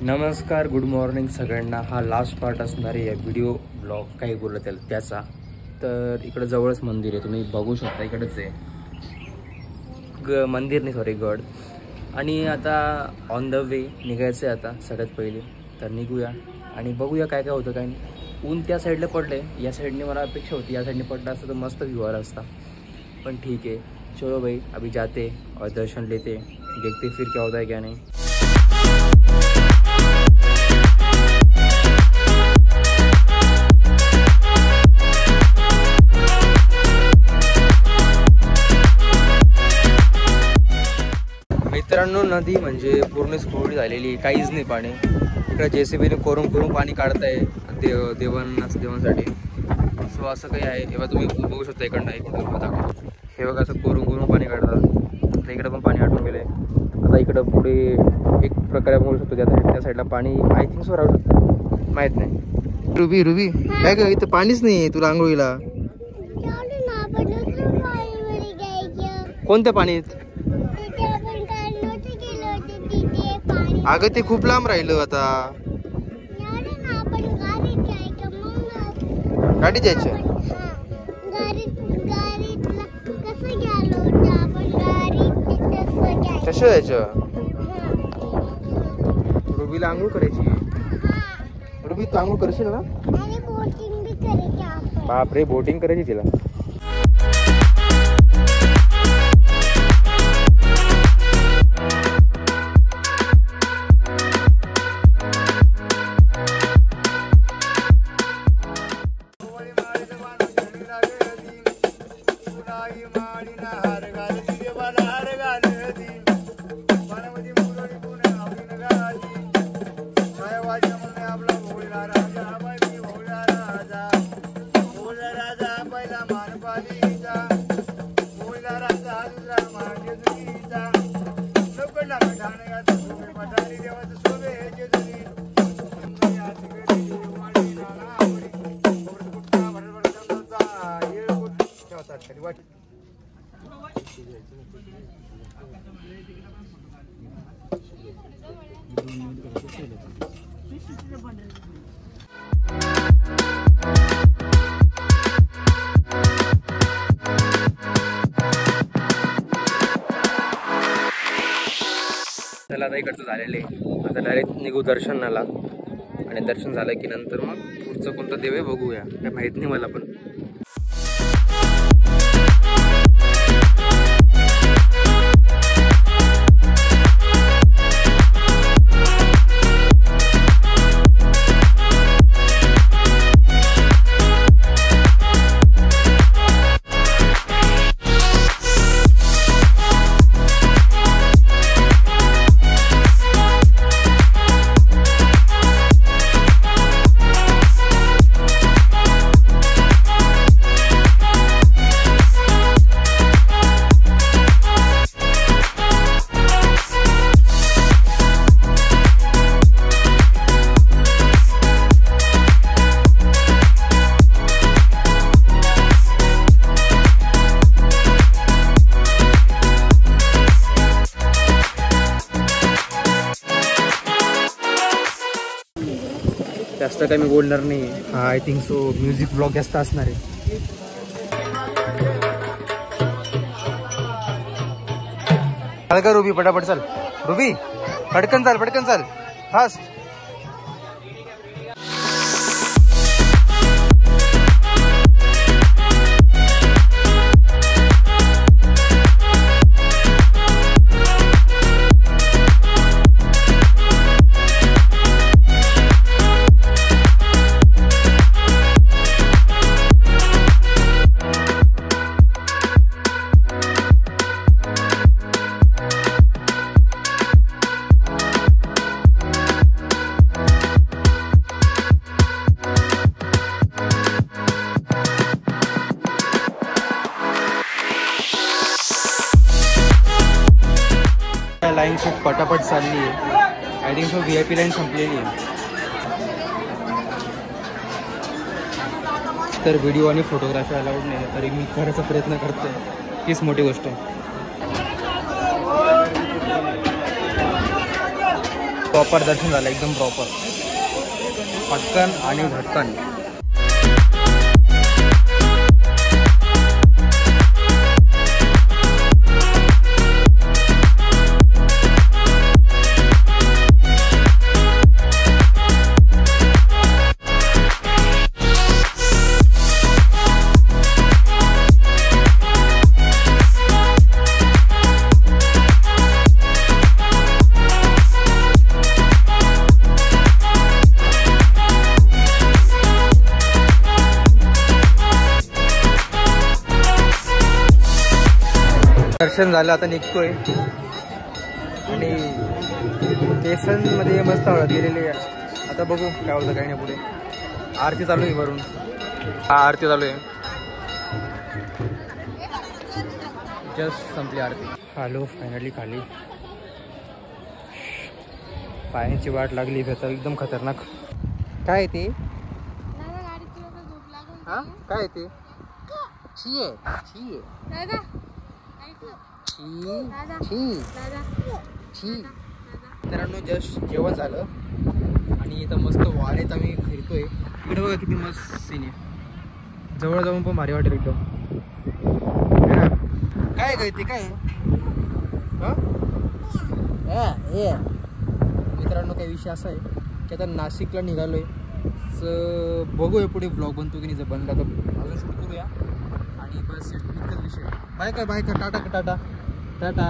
नमस्कार, good morning सगळ्यांना। हा लास्ट पार्ट असणार आहे या व्हिडिओ ब्लॉग काही बोलत आहे त्याचा। तर इकडे जवळच मंदिर आहे, तुम्ही बघू शकता, इकडेच आहे मंदिर नाही सॉरी गड। आणि आता ऑन द वे निघायचं आहे आता सगळ्यात पहिले, तर निघूया आणि बघूया काय काय होतं काय नाही। ऊन त्या साईडला पडलं आहे, या साईडने मला अपेक्षा होती या साईडने पडला असता तर मस्त व्ह्यू आला असता, पण ठीक आहे। चलो भाई अभी जाते और दर्शन लेते, देखते फिर क्या होता है क्या नहीं। मित्रांनो, नदी म्हणजे पूर्ण स्फोट झालेली, काहीच नाही पाणी। इकडे JCBने कोरून पाणी काढताय देवांसाठी। सो असं काही आहे, तेव्हा तुम्ही बघू शकता इकडनं दाखवा, हे बघा असं कोरून पाणी काढतात। आता इकडं पण पाणी आटून गेले। आता इकडं पुढे एक प्रकारे बघू शकतो त्या साईडला पाणी आय थिंक सो राहू माहीत नाही। रुबी काय ग, इथं पाणीच नाही तुला आंघोळीला? कोणत्या पाणीत? अगं ते खूप लांब राहिलं, आता गाडी जायचं। कसं जायचं? रुबीला आंघोळ करायची। रुबी तू आंघोळ करशील ना? बापरे, बोटिंग करायची तिला। चला आता इकडचं झालेलं आहे, आता डायरेक्ट निघू दर्शनाला। आणि दर्शन झालं की नंतर मग पुढचं कोणतं देव आहे बघूया, काय माहीत नाही मला पण। जास्त काही मी बोलणार नाही, हा I think so music blog जास्त असणार आहे। चल का रुबी, पटापट चल रुबी, पटकन चाल फास्ट। लाईन खूप पटापट चालली आहे, I think so VIP line संपलेली आहे। तर व्हिडिओ आणि फोटोग्राफी अलाउड नाही, तरी मी करायचा प्रयत्न करतोय, हीच मोठी गोष्ट आहे। प्रॉपर दर्शन झालं एकदम प्रॉपर, पटकन आणि झटकन. दर्शन झालं, आता निघतोय आणि स्टेशनमध्ये मस्त हळद गेलेली आहे. आता बघू काय होतं काही नाही. पुढे आरती चालू आहे वरून, हा आरती चालू आहे, जस्ट संपली आरती. आलो फायनली खाली. पायाची वाट लागली तर एकदम खतरनाक. काय ते हा काय ते छी आहे मित्रांनो. जस्ट जेवण झालं आणि इथं मस्त वारेत आम्ही फिरतोय. इकडे बघा किती मस्त सीन आहे, जवळ जाऊन पण भारी वाटेल एकदम. काय काय ते काय मित्रांनो, काही विषय असा आहे की आता नाशिकला निघालोय. बघूया पुढे ब्लॉग बनतो की नाही. जर बनला तर अजून शूट करूया आणि बस इतकाच विषय. बाय काय टाटा टाटा टाटा.